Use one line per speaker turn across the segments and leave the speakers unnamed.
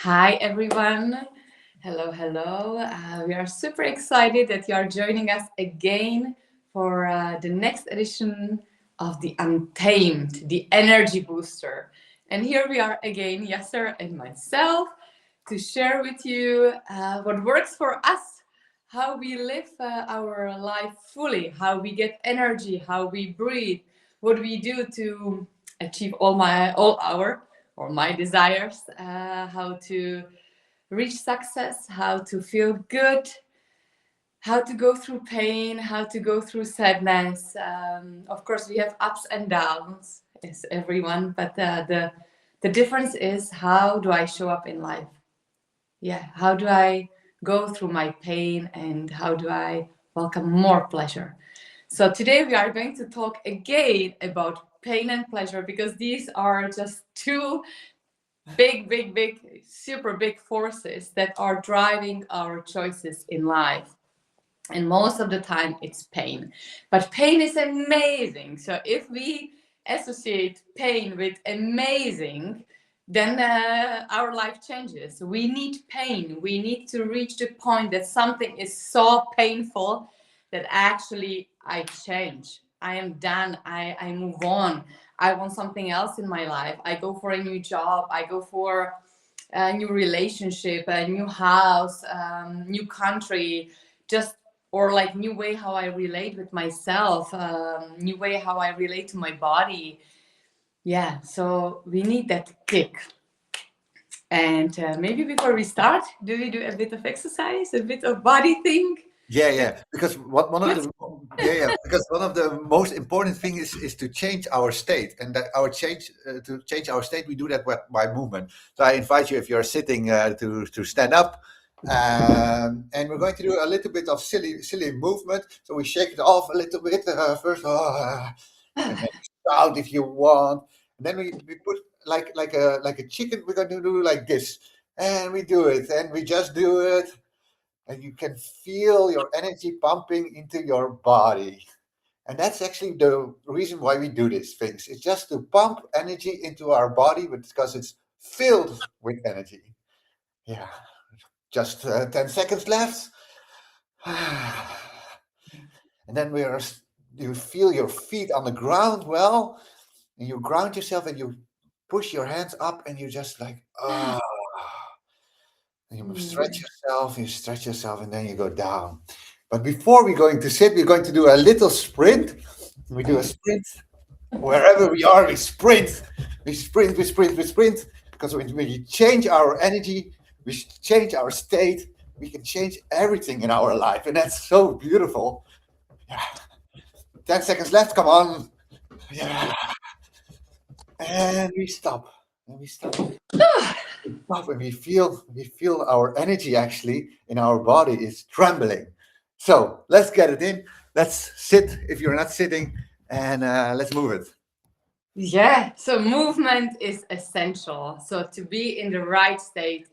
Hi, everyone. Hello, hello. We are super excited that you are joining us again for the next edition of the Untamed, the Energy Booster. And here we are again, Yasser and myself, to share with you what works for us, how we live our life fully, how we get energy, how we breathe, what we do to achieve all our or my desires, how to reach success, how to feel good, how to go through pain, how to go through sadness. Of course, we have ups and downs, as everyone, but the difference is, how do I show up in life? Yeah, how do I go through my pain, and how do I welcome more pleasure? So today we are going to talk again about pain and pleasure, because these are just two big, super big forces that are driving our choices in life. And most of the time it's pain. But pain is amazing. So if we associate pain with amazing, then our life changes. We need pain. We need to reach the point that something is so painful that actually I change. I am done. I move on. I want something else in my life. I go for a new job. I go for a new relationship, a new house, new country, just or like new way how I relate with myself, new way how I relate to my body. Yeah, so we need that kick. And maybe before we start, do we do a bit of exercise, a bit of body thing?
Yeah. Because one of
Good.
the because one of the most important thing is to change our state, and that our change to change our state, we do that by movement. So I invite you, if you're sitting, to stand up, and we're going to do a little bit of silly movement. So we shake it off a little bit first, and then shout if you want, and then we put like a chicken. We're going to do like this, and we do it, and we just do it. And you can feel your energy pumping into your body. And that's actually the reason why we do these things. It's just to pump energy into our body because it's filled with energy. Yeah, just 10 seconds left. And then you feel your feet on the ground well, and you ground yourself and you push your hands up and you just like, ah. And you stretch yourself, and then you go down. But before we're going to sit, we're going to do a little sprint. We do a sprint. Wherever we are, we sprint. Because when we change our energy, we change our state, we can change everything in our life. And that's so beautiful. Yeah. 10 seconds left, come on. Yeah. And we stop. And we stop. Stop, and we feel our energy actually in our body is trembling. So let's get it in. Let's sit if you're not sitting, and let's move it.
Yeah, so movement is essential. So to be in the right state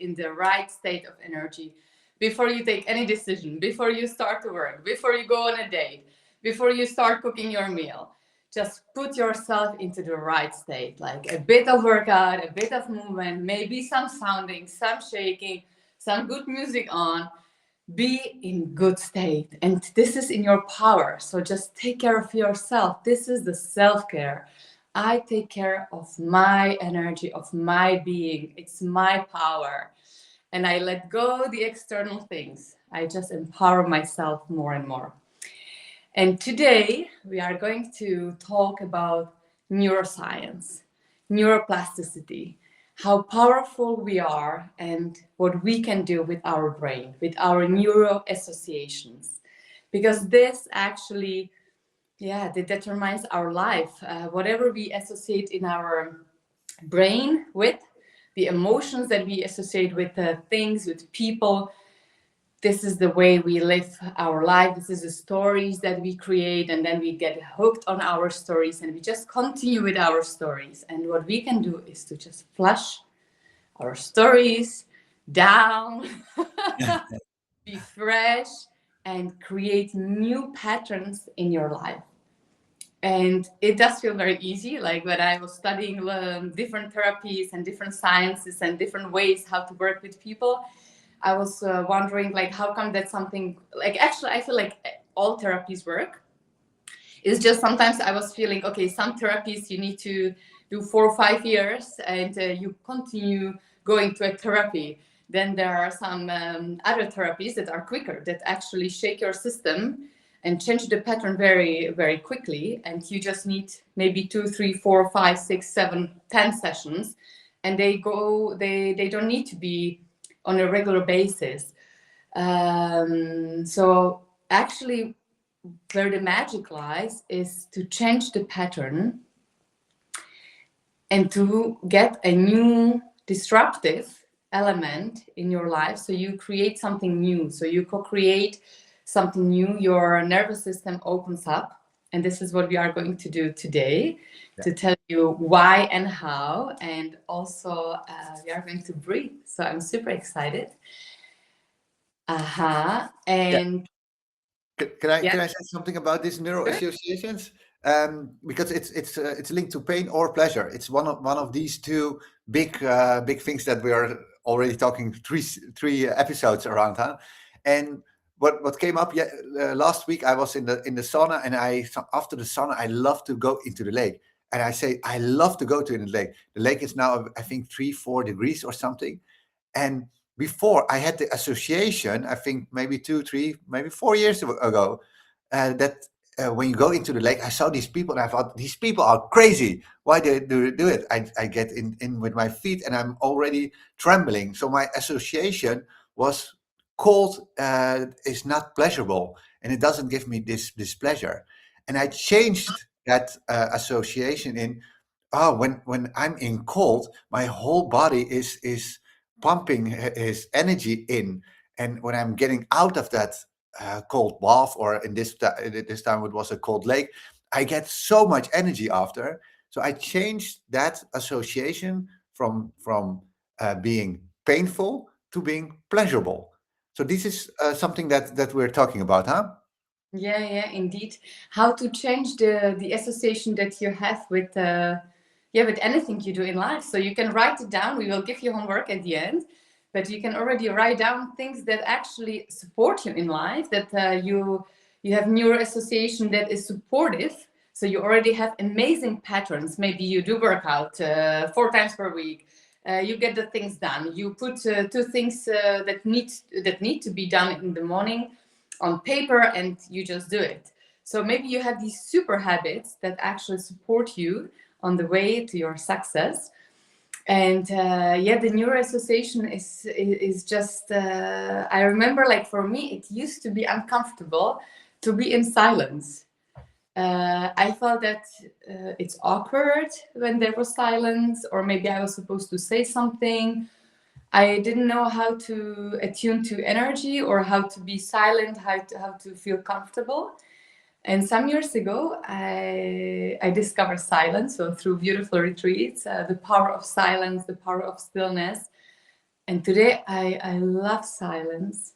of energy, before you take any decision, before you start to work, before you go on a date, before you start cooking your meal, just put yourself into the right state. Like a bit of workout, a bit of movement, maybe some sounding, some shaking, some good music on. Be in good state, and this is in your power. So just take care of yourself. This is the self-care. I take care of my energy, of my being. It's my power, and I let go the external things. I just empower myself more and more. And today we are going to talk about neuroscience, neuroplasticity, how powerful we are, and what we can do with our brain, with our neuro-associations. Because this actually, yeah, it determines our life. Whatever we associate in our brain with, the emotions that we associate with things, with people, this is the way we live our life. This is the stories that we create, and then we get hooked on our stories, and we just continue with our stories. And what we can do is to just flush our stories down, be fresh, and create new patterns in your life. And it does feel very easy. Like when I was studying different therapies and different sciences and different ways how to work with people, I was wondering, like, how come that something, like, actually, I feel like all therapies work. It's just sometimes I was feeling, okay, some therapies you need to do 4 or 5 years and you continue going to a therapy. Then there are some other therapies that are quicker, that actually shake your system and change the pattern very, very quickly. And you just need maybe 2, 3, 4, 5, 6, 7, 10 sessions. And they don't need to be on a regular basis. So actually, where the magic lies is to change the pattern and to get a new disruptive element in your life. So you create something new. So you co-create something new. Your nervous system opens up. And this is what we are going to do today, to tell you why and how. And also we are going to breathe. So I'm super excited. And
can I say something about these neuro-associations? Because it's linked to pain or pleasure. It's one of these two big things that we are already talking three episodes around, huh? And what came up last week, I was in the sauna, and after the sauna I love to go into the lake. And I say I love to go to the lake. The lake is now, I think, 3-4 degrees or something. And before, I had the association, I think maybe 2, 3, maybe 4 years ago, that when you go into the lake, I saw these people and I thought, these people are crazy. Why do they do it? I get in with my feet and I'm already trembling. So my association was cold is not pleasurable, and it doesn't give me this pleasure. And I changed that association in, when I'm in cold, my whole body is pumping his energy in, and when I'm getting out of that cold bath, or in this time it was a cold lake, I get so much energy after. So I changed that association from being painful to being pleasurable. So this is something that we're talking about, huh?
Yeah, indeed. How to change the association that you have with with anything you do in life. So you can write it down. We will give you homework at the end, but you can already write down things that actually support you in life. That you have neuro-association that is supportive. So you already have amazing patterns. Maybe you do work out 4 times per week. You get the things done. You put 2 things that need to be done in the morning on paper, and you just do it. So maybe you have these super habits that actually support you on the way to your success. And the neuro-association is just, I remember, like, for me, it used to be uncomfortable to be in silence. I felt that it's awkward when there was silence, or maybe I was supposed to say something. I didn't know how to attune to energy, or how to be silent, how to feel comfortable. And some years ago, I discovered silence. So through beautiful retreats, the power of silence, the power of stillness. And today I love silence.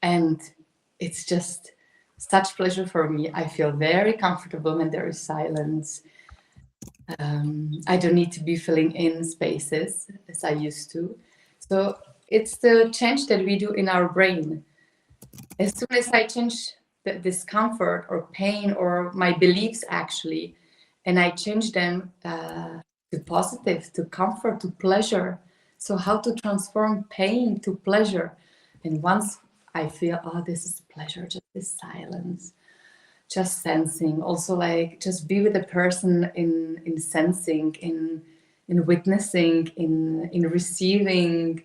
And it's just such pleasure for me. I feel very comfortable when there is silence. I don't need to be filling in spaces as I used to. So it's the change that we do in our brain. As soon as I change the discomfort or pain or my beliefs, actually, and I change them to positive, to comfort, to pleasure. So how to transform pain to pleasure. And once I feel, this is pleasure, just this silence, just sensing, also, like, just be with the person in sensing, in witnessing, in receiving.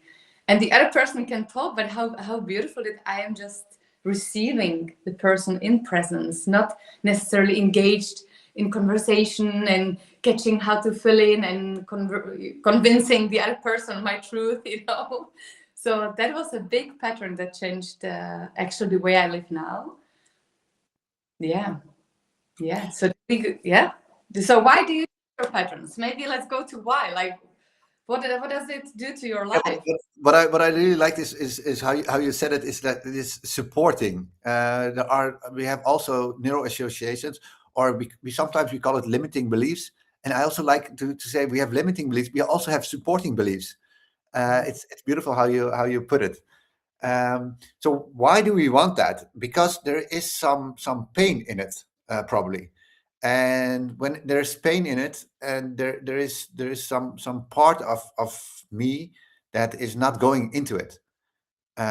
And the other person can talk, but how beautiful that I am just receiving the person in presence, not necessarily engaged in conversation and catching how to fill in and convincing the other person my truth, So that was a big pattern that changed actually the way I live now. Yeah. So So why do you use your patterns? Maybe let's go to why. Like, what does it do to your life?
What I really like is how you said it, is that it is supporting. We have also neuro-associations, or we sometimes we call it limiting beliefs. And I also like to say we have limiting beliefs. We also have supporting beliefs. It's beautiful how you put it. So why do we want that? Because there is some pain in it, probably. And when there's pain in it, and there is some part of me that is not going into it.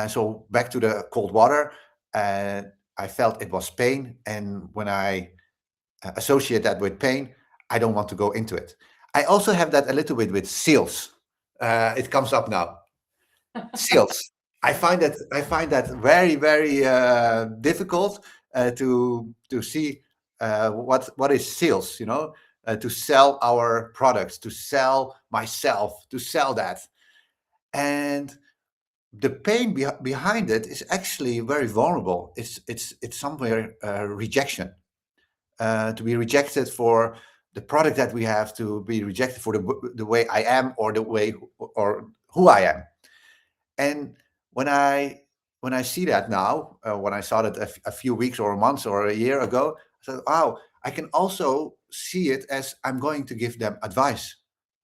So back to the cold water, I felt it was pain, and when I associate that with pain, I don't want to go into it. I also have that a little bit with sales. It comes up now. Sales. I find that very very difficult to see what is sales. To sell our products, to sell myself, to sell that, and the pain behind it is actually very vulnerable. It's somewhere rejection, to be rejected for the product that we have, to be rejected for the way I am, or the way or who I am. And when I see that now, when I saw that a few weeks or months or a year ago, I said, wow, I can also see it as I'm going to give them advice.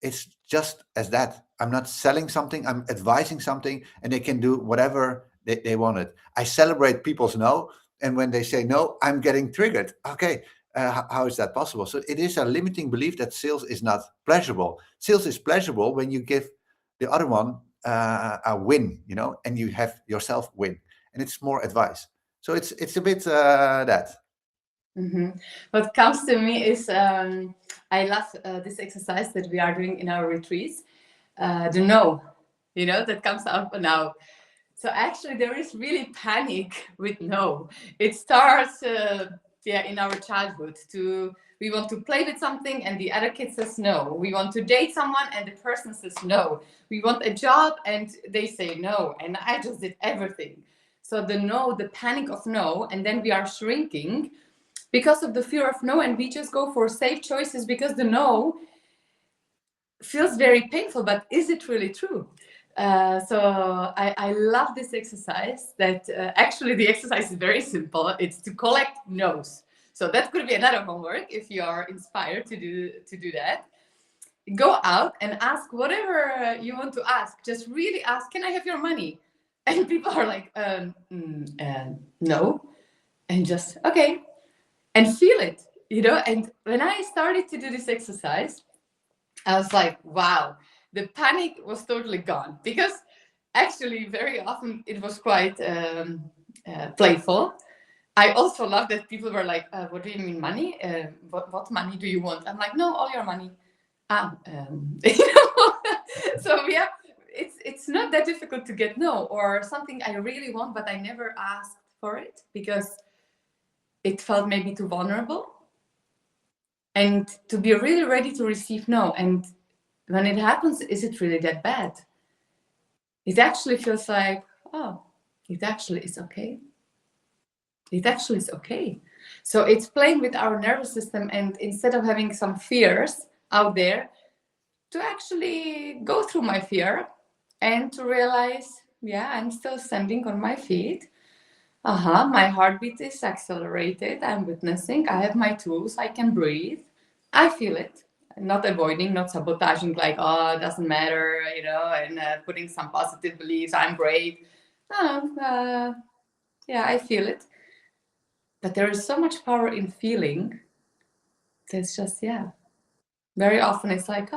It's just as that. I'm not selling something, I'm advising something, and they can do whatever they wanted. I celebrate people's no, and when they say no, I'm getting triggered. Okay, how is that possible? So it is a limiting belief that sales is not pleasurable. Sales is pleasurable when you give the other one a win, and you have yourself win, and it's more advice. So it's a bit that.
Mm-hmm. What comes to me is I love this exercise that we are doing in our retreats. The no, that comes up now. So actually, there is really panic with no. It starts, in our childhood. We want to play with something, and the other kid says no. We want to date someone, and the person says no. We want a job, and they say no. And I just did everything. So the no, the panic of no, and then we are shrinking because of the fear of no, and we just go for safe choices because the no feels very painful. But is it really true? So I love this exercise. That actually the exercise is very simple. It's to collect no's. So that could be another homework if you are inspired to do that. Go out and ask whatever you want to ask. Just really ask, can I have your money? And people are like, no. And just, okay. And feel it, And when I started to do this exercise, I was like, wow, the panic was totally gone. Because actually, very often it was quite playful. I also love that people were like, what do you mean money? What money do you want? I'm like, no, all your money. So yeah, it's not that difficult to get no, or something I really want, but I never asked for it because it felt maybe too vulnerable. And to be really ready to receive no. And when it happens, is it really that bad? It actually feels like, oh, it actually is okay. It actually is okay. So it's playing with our nervous system, and instead of having some fears out there, to actually go through my fear and to realize, yeah, I'm still standing on my feet. My heartbeat is accelerated. I'm witnessing. I have my tools. I can breathe. I feel it. Not avoiding, not sabotaging, like, oh, it doesn't matter, and putting some positive beliefs. I'm great. No, yeah, I feel it. But there is so much power in feeling. It's just, yeah. Very often it's like,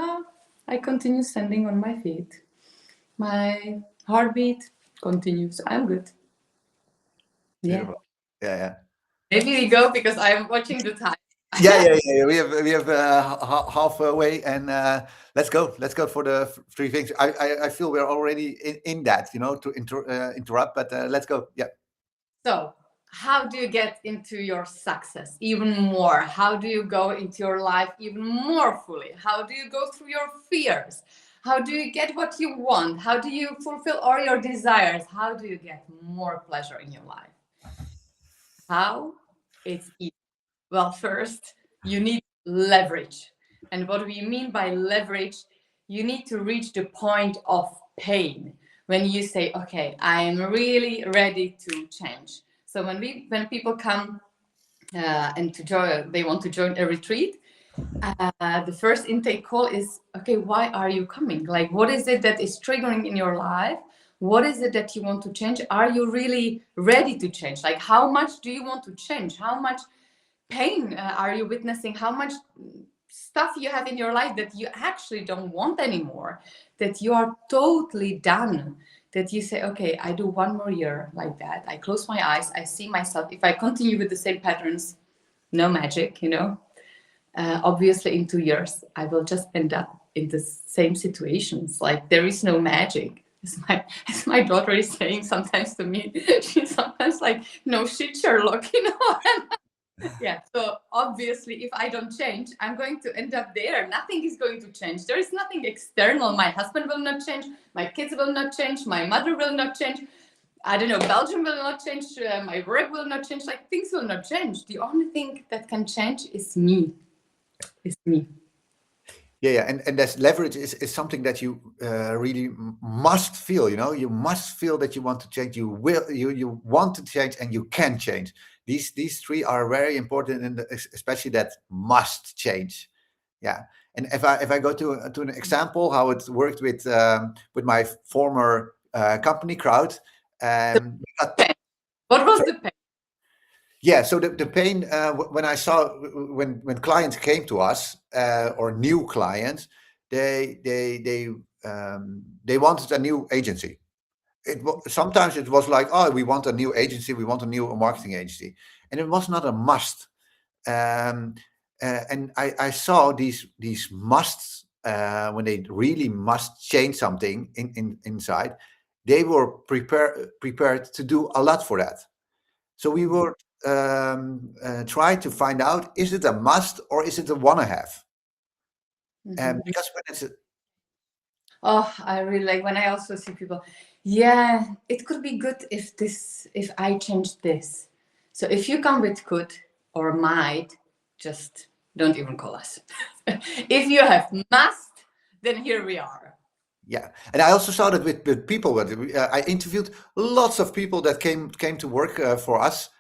I continue standing on my feet. My heartbeat continues. I'm good. Yeah.
Beautiful. Yeah.
Maybe we go because I'm watching the time.
Yeah. We have halfway, and let's go. Let's go for the three things. I feel we're already in that, to interrupt, but let's go. Yeah.
So, how do you get into your success even more? How do you go into your life even more fully? How do you go through your fears? How do you get what you want? How do you fulfill all your desires? How do you get more pleasure in your life? How? It's easy. Well, first, you need leverage. And what we mean by leverage, you need to reach the point of pain when you say, okay, I am really ready to change. So when people come and to join, they want to join a retreat. The first intake call is, okay, why are you coming? Like, what is it that is triggering in your life? What is it that you want to change? Are you really ready to change? Like, how much do you want to change? How much pain are you witnessing? How much stuff you have in your life that you actually don't want anymore, that you are totally done, that you say, okay, I do one more year like that. I close my eyes, I see myself. If I continue with the same patterns, no magic, you know. Obviously, in 2 years, I will just end up in the same situations. Like, there is no magic. As my daughter is saying sometimes to me, she's sometimes like, no shit, Sherlock, you know. Yeah, so obviously if I don't change, I'm going to end up there. Nothing is going to change. There is nothing external. My husband will not change, my kids will not change, my mother will not change, I don't know, Belgium will not change, my work will not change. Like, things will not change. The only thing that can change is me. Is me.
Yeah, and that leverage is something that you really must feel. You know, you must feel that you want to change. You will, you want to change, and you can change. These three are very important, and especially that must change. Yeah, and if I go to an example how it worked with my former company crowd, we got.
What was the pain?
Yeah, so the pain when I saw when clients came to us or new clients, they wanted a new agency. Sometimes it was like, oh, we want a new agency, we want a new marketing agency, and it was not a must. Um, and I saw these musts when they really must change something inside. They were prepared to do a lot for that. So we were try to find out, is it a must or is it a wanna have? Because when it's
Oh, I really like when I also see people. Yeah, it could be good if I change this. So if you come with could or might, just don't even call us. If you have must, then here we are.
yeah, and I also saw that with people. I interviewed lots of people that came to work for us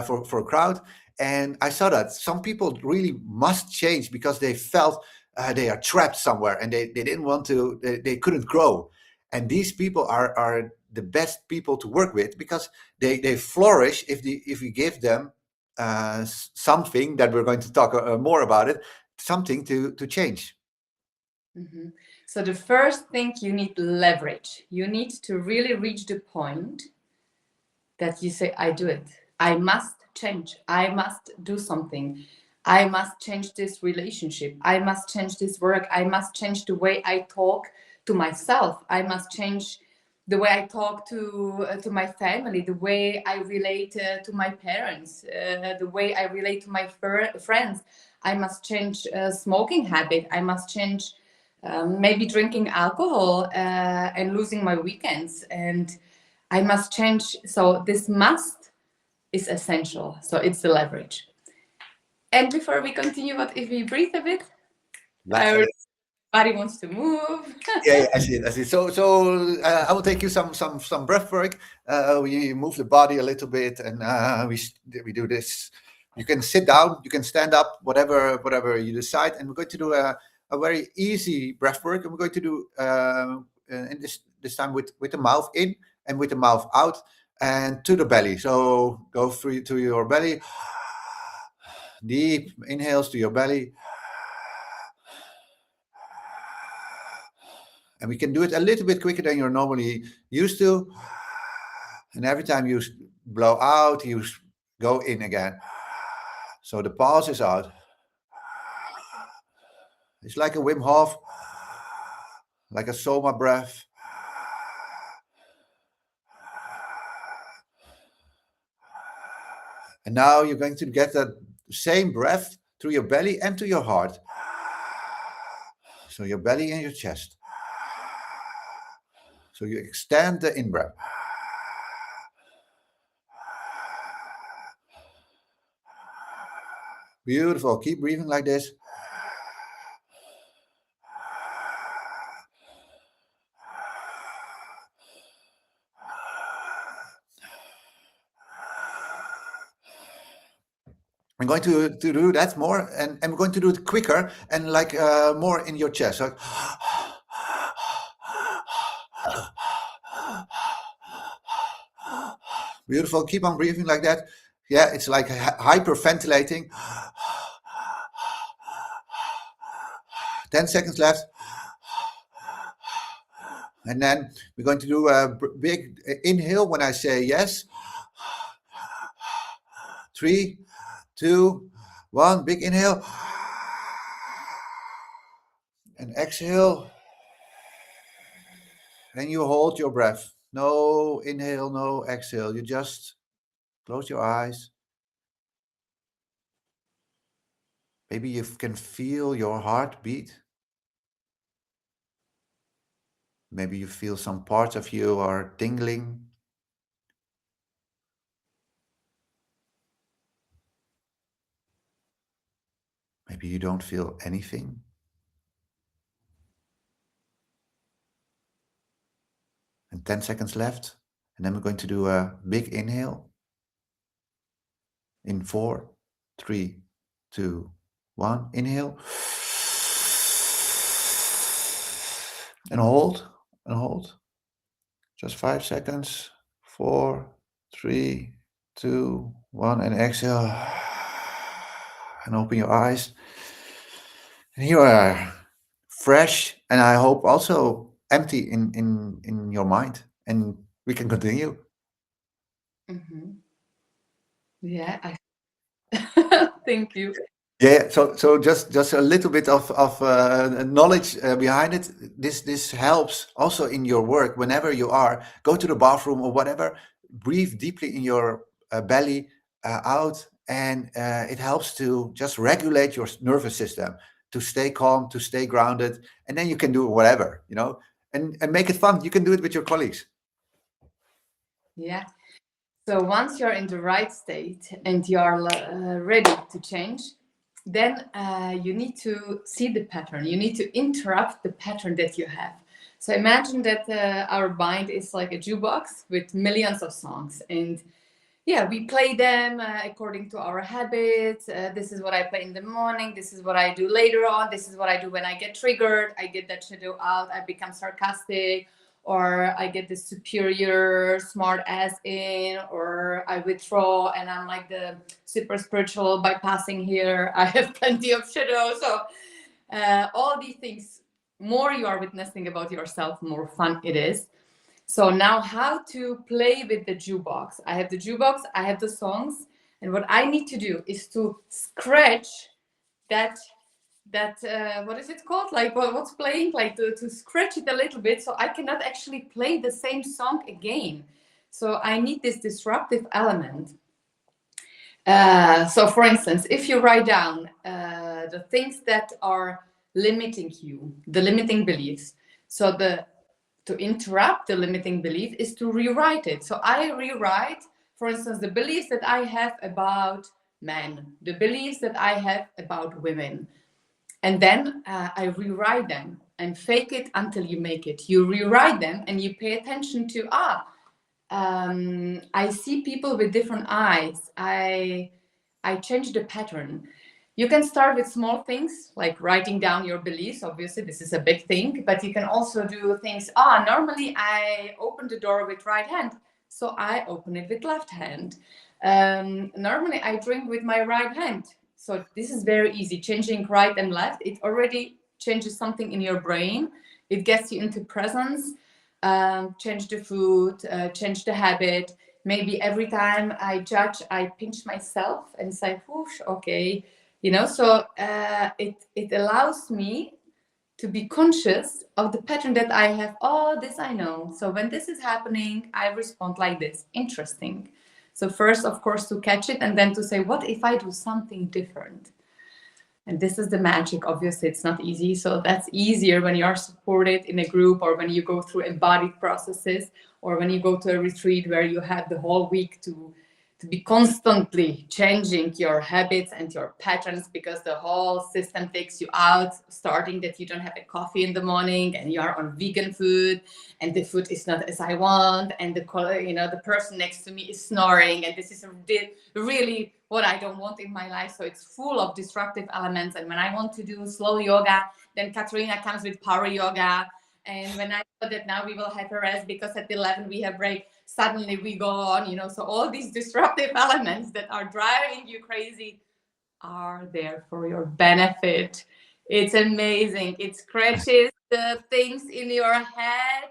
for a crowd, and I saw that some people really must change because they felt they are trapped somewhere and they didn't want to, they couldn't grow, and these people are the best people to work with because they flourish if we give them something that we're going to talk more about it, something to change.
Mhm. So the first thing, you need leverage. You need to really reach the point that you say, I do it. I must change. I must do something. I must change this relationship. I must change this work. I must change the way I talk to myself. I must change the way I talk to my family, the way I relate to my parents, the way I relate to my friends. I must change smoking habit. I must change maybe drinking alcohol and losing my weekends. And I must change. So this must is essential. So it's the leverage. And before we continue, what if we breathe a bit?
Like,
Our body wants to move.
yeah, I see it. I see it. So I will take you some breath work. We move the body a little bit, and we do this. You can sit down, you can stand up, whatever you decide. And we're going to do a very easy breath work, and we're going to do in this time with the mouth in and with the mouth out and to the belly. So go through to your belly, deep inhales to your belly. And we can do it a little bit quicker than you're normally used to. And every time you blow out, you go in again. So the pause is out. It's like a Wim Hof, like a Soma breath. And now you're going to get that same breath through your belly and to your heart. So your belly and your chest. So you extend the in-breath. Beautiful. Keep breathing like this. I'm going to do that more, and I'm going to do it quicker and like more in your chest. Like, beautiful. Keep on breathing like that. Yeah, it's like hyperventilating. 10 seconds left. And then we're going to do a big inhale when I say yes. 3, 2, 1. Big inhale. And exhale. And you hold your breath. No inhale, no exhale. You just close your eyes. Maybe you can feel your heart beat. Maybe you feel some parts of you are tingling. Maybe you don't feel anything. And 10 seconds left. And then we're going to do a big inhale. In 4, 3, 2, 1. Inhale. And hold. And hold. Just 5 seconds. 4, 3, 2, 1. And exhale. And open your eyes. And you are fresh, and I hope also empty in your mind. And we can continue.
Mm-hmm. Yeah, thank you.
Yeah, so just a little bit of knowledge behind it. This helps also in your work. Whenever you are, go to the bathroom or whatever, breathe deeply in your belly out, and it helps to just regulate your nervous system, to stay calm, to stay grounded, and then you can do whatever, and make it fun. You can do it with your colleagues.
Yeah. So once you're in the right state and you're ready to change, then you need to see the pattern. You need to interrupt the pattern that you have. So imagine that our mind is like a jukebox with millions of songs, and yeah, we play them according to our habits. This is what I play in the morning. This is what I do later on. This is what I do when I get triggered. I get that shadow out. I become sarcastic, or I get this superior smart ass in, or I withdraw and I'm like the super spiritual bypassing here. I have plenty of shadow. So all these things, more you are witnessing about yourself, more fun it is. So now how to play with the jukebox. I have the jukebox, I have the songs, and what I need to do is to scratch that what is it called, like what's playing, like to scratch it a little bit, so I cannot actually play the same song again. So I need this disruptive element. So for instance, if you write down the things that are limiting you, the limiting beliefs, so to interrupt the limiting belief is to rewrite it. So I rewrite, for instance, the beliefs that I have about men, the beliefs that I have about women. And then I rewrite them, and fake it until you make it. You rewrite them and you pay attention to, I see people with different eyes. I change the pattern. You can start with small things like writing down your beliefs. Obviously, this is a big thing, but you can also do things. Normally I open the door with right hand, so I open it with left hand. Normally I drink with my right hand. So this is very easy. Changing right and left, it already changes something in your brain. It gets you into presence. Change the food, change the habit. Maybe every time I judge, I pinch myself and say, whoosh, okay. So it allows me to be conscious of the pattern that I have. Oh, this I know. So when this is happening, I respond like this. Interesting. So first, of course, to catch it, and then to say, what if I do something different? And this is the magic. Obviously, it's not easy. So that's easier when you are supported in a group, or when you go through embodied processes, or when you go to a retreat where you have the whole week to to be constantly changing your habits and your patterns, because the whole system takes you out, starting that you don't have a coffee in the morning and you are on vegan food and the food is not as I want, and the person next to me is snoring, and this is really what I don't want in my life. So it's full of disruptive elements. And when I want to do slow yoga, then Katrina comes with power yoga. And when I thought that now we will have a rest because at 11 we have break, suddenly we go on, so all these disruptive elements that are driving you crazy are there for your benefit. It's amazing. It scratches the things in your head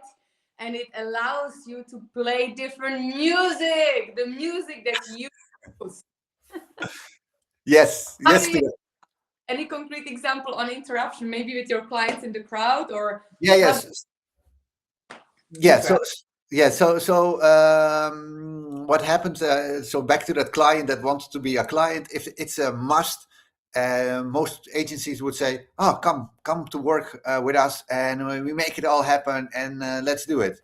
and it allows you to play different music, the music that you use.
Yes, yes.
Any concrete example on interruption, maybe with your clients in the crowd, or
Yes. Yeah. What happens? So back to that client that wants to be a client. If it's a must, most agencies would say, "Oh, come to work with us, and we make it all happen, and let's do it."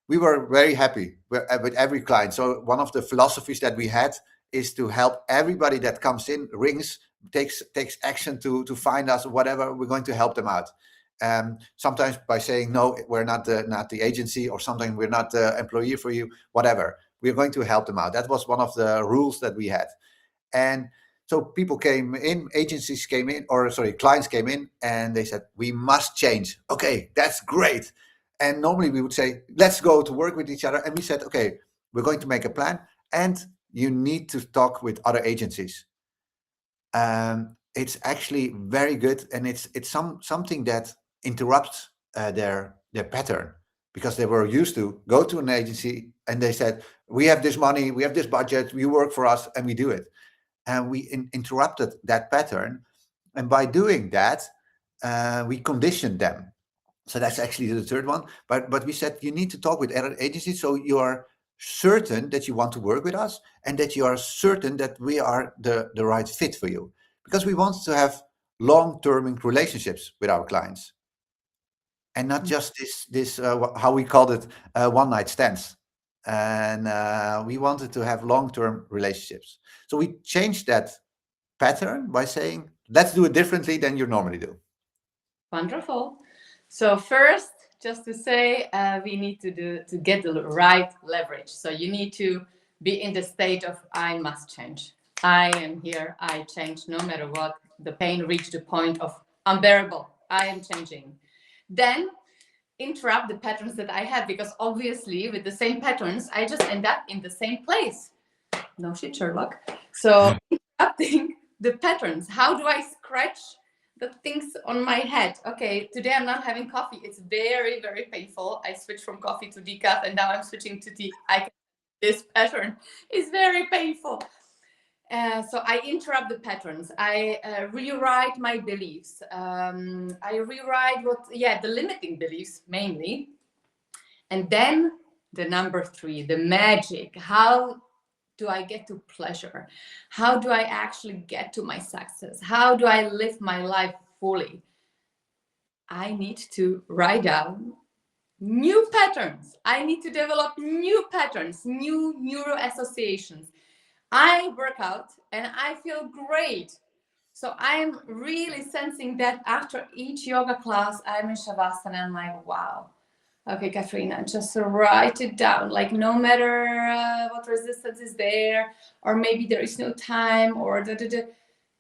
We were very happy with every client. So one of the philosophies that we had is to help everybody that comes in, rings, takes action to find us, whatever. We're going to help them out. Sometimes by saying no, we're not the agency, or sometimes we're not the employee for you, whatever. We're going to help them out. That was one of the rules that we had. And so people came in, clients came in, and they said, we must change. Okay, that's great. And normally we would say, let's go to work with each other. And we said, okay, we're going to make a plan, and you need to talk with other agencies. It's actually very good, and it's something that interrupts their pattern, because they were used to go to an agency and they said, we have this money, we have this budget, you work for us, and we do it. And we interrupted that pattern, and by doing that, we conditioned them. So that's actually the third one. But we said you need to talk with other agencies, so you are certain that you want to work with us, and that you are certain that we are the right fit for you, because we want to have long-term relationships with our clients, and not just this how we called it, one-night stands. And we wanted to have long-term relationships. So we changed that pattern by saying, let's do it differently than you normally do.
Wonderful. So first, just to say, we need to get the right leverage. So you need to be in the state of, I must change. I am here, I change no matter what. The pain reached the point of unbearable. I am changing. Then interrupt the patterns that I have, because obviously with the same patterns, I just end up in the same place. No shit, Sherlock. So interrupting the patterns. How do I scratch the things on my head? Okay, today I'm not having coffee. It's very, very painful. I switched from coffee to decaf, and now I'm switching to tea. This pattern is very painful. So I interrupt the patterns. I rewrite my beliefs. I rewrite the limiting beliefs mainly. And then the number 3, the magic. How do I get to pleasure? How do I actually get to my success? How do I live my life fully? I need to write down new patterns. I need to develop new patterns, new neuro-associations. I work out and I feel great. So I'm really sensing that after each yoga class, I'm in Shavasana and I'm like, wow. Okay, Katrina, just write it down. Like, no matter what resistance is there, or maybe there is no time, or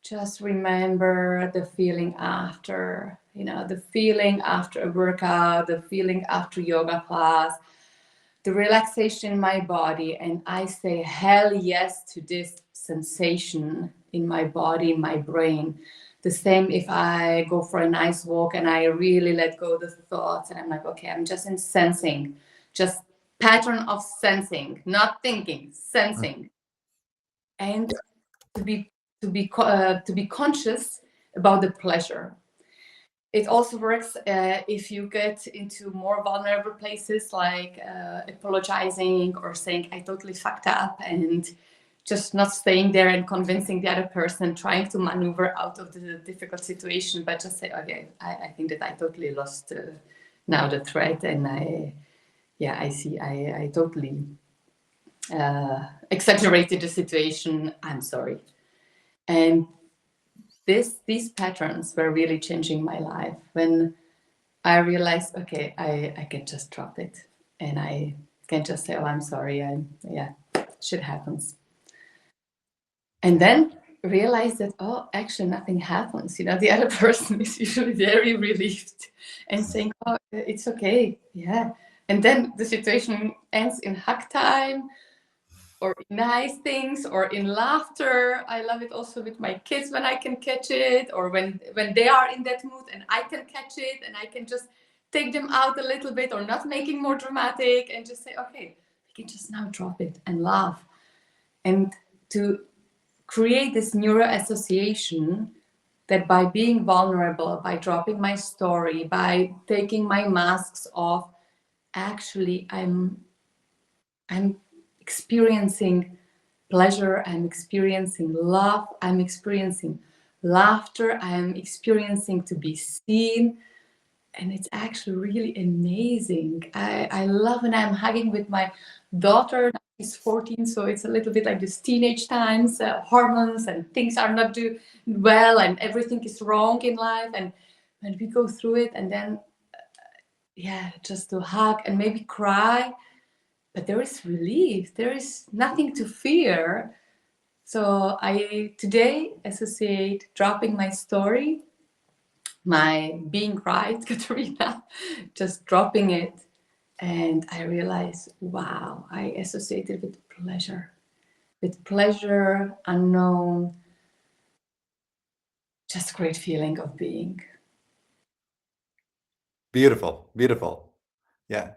just remember the feeling after, the feeling after a workout, the feeling after yoga class, the relaxation in my body. And I say hell yes to this sensation in my body, in my brain. The same if I go for a nice walk and I really let go of the thoughts and I'm like, okay, I'm just in sensing, just pattern of sensing, not thinking, sensing. And to be conscious about the pleasure. It also works if you get into more vulnerable places, like apologizing or saying I totally fucked up, and just not staying there and convincing the other person, trying to maneuver out of the difficult situation, but just say, okay, I think that I totally lost now the thread, and I see, I totally exaggerated the situation, I'm sorry. And these patterns were really changing my life when I realized, okay, I can just drop it and I can just say, oh, I'm sorry. Yeah, shit happens. And then realize that, oh, actually nothing happens. You know, the other person is usually very relieved and saying, oh, it's okay. Yeah. And then the situation ends in hug time or nice things or in laughter. I love it also with my kids when I can catch it, or when they are in that mood and I can catch it and I can just take them out a little bit, or not making more dramatic, and just say, okay, we can just now drop it and laugh. And to create this neuro-association that by being vulnerable, by dropping my story, by taking my masks off, actually I'm experiencing pleasure, I'm experiencing love, I'm experiencing laughter, I'm experiencing to be seen. And it's actually really amazing. I love when I'm hugging with my daughter. She's 14, so it's a little bit like this teenage times, hormones and things are not doing well and everything is wrong in life. And when we go through it, and then, yeah, just to hug and maybe cry, but there is relief. There is nothing to fear. So I today associate dropping my story, my being right, Katerina, just dropping it. And I realized, wow, I associated with pleasure, unknown, just great feeling of being.
Beautiful, beautiful. Yeah.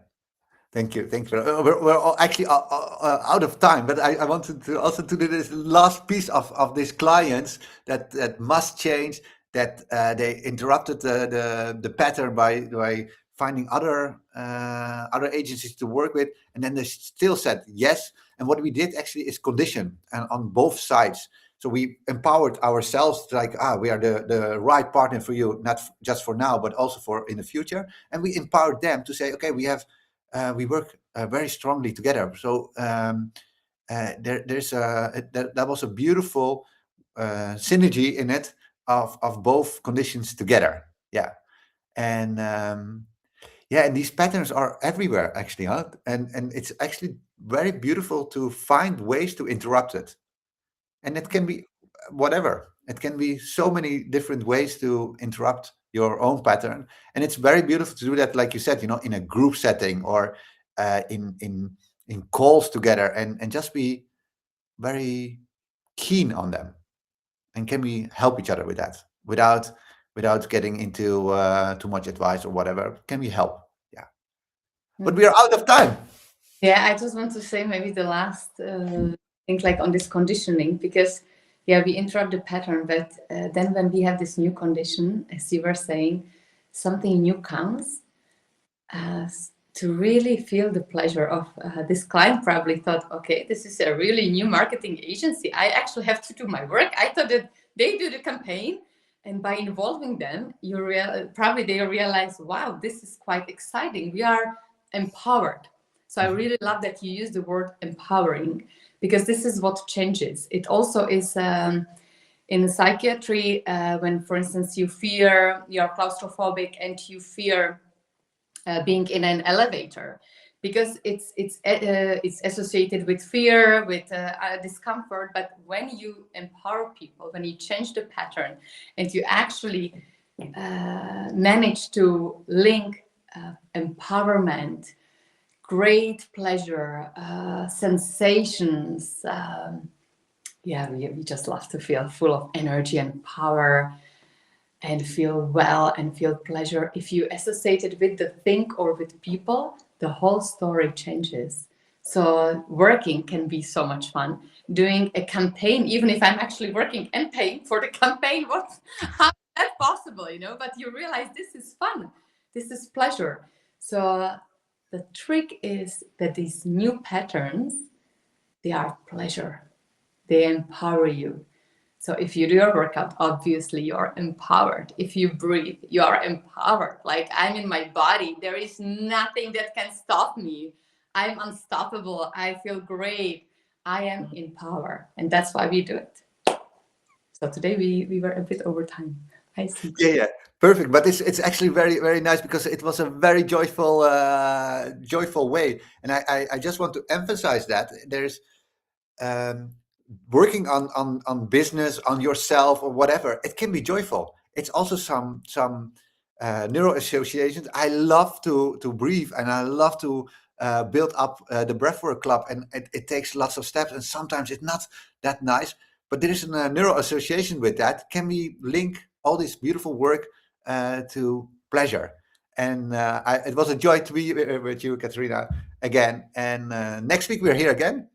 Thank you. Thanks. We're all actually out of time, but I wanted to also to do this last piece of these clients that must change, that they interrupted the pattern by finding other agencies to work with, and then they still said yes. And what we did actually is condition, and on both sides. So we empowered ourselves, like, we are the right partner for you, not just for now, but also for in the future. And we empowered them to say, okay, we work very strongly together. So that was a beautiful synergy in it of both conditions together. Yeah, and and these patterns are everywhere actually, huh? And it's actually very beautiful to find ways to interrupt it, and it can be whatever. It can be so many different ways to interrupt your own pattern, and it's very beautiful to do that, like you said, in a group setting, or in calls together, and just be very keen on them. And can we help each other with that without getting into too much advice or whatever? Can we help? Yeah. But we are out of time.
Yeah, I just want to say maybe the last thing, like on this conditioning, because we interrupt the pattern, but then when we have this new condition, as you were saying, something new comes. To really feel the pleasure of this client probably thought, okay, this is a really new marketing agency. I actually have to do my work. I thought that they do the campaign, and by involving them, probably they realize, wow, this is quite exciting. We are empowered. So I really love that you use the word empowering, because this is what changes. It also is in psychiatry, when, for instance, you are claustrophobic and you fear being in an elevator, because it's associated with fear, with discomfort. But when you empower people, when you change the pattern, and you actually manage to link empowerment, great pleasure, sensations, we just love to feel full of energy and power, and feel well and feel pleasure. If you associate it with the thing or with people, the whole story changes. So working can be so much fun. Doing a campaign, even if I'm actually working and paying for the campaign, how is that possible, But you realize this is fun, this is pleasure. So the trick is that these new patterns, they are pleasure. They empower you. So if you do your workout, obviously you're empowered. If you breathe, you are empowered. Like, I'm in my body. There is nothing that can stop me. I'm unstoppable. I feel great. I am in power. And that's why we do it. So today we were a bit over time. I see.
Yeah, perfect. But it's actually very, very nice because it was a very joyful joyful way. And I just want to emphasize that there's working on business, on yourself, or whatever. It can be joyful. It's also some neuro-associations. I love to breathe, and I love to build up the breathwork club, and it takes lots of steps, and sometimes it's not that nice. But there is a neuro-association with that. Can we link all this beautiful work to pleasure? And it was a joy to be with you, Katrina, again. And next week we're here again.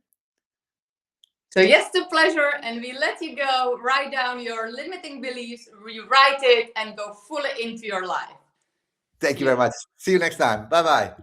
So yes, the pleasure, and we let you go. Write down your limiting beliefs, rewrite it, and go fully into your life.
Thank you very much. See you next time. Bye-bye.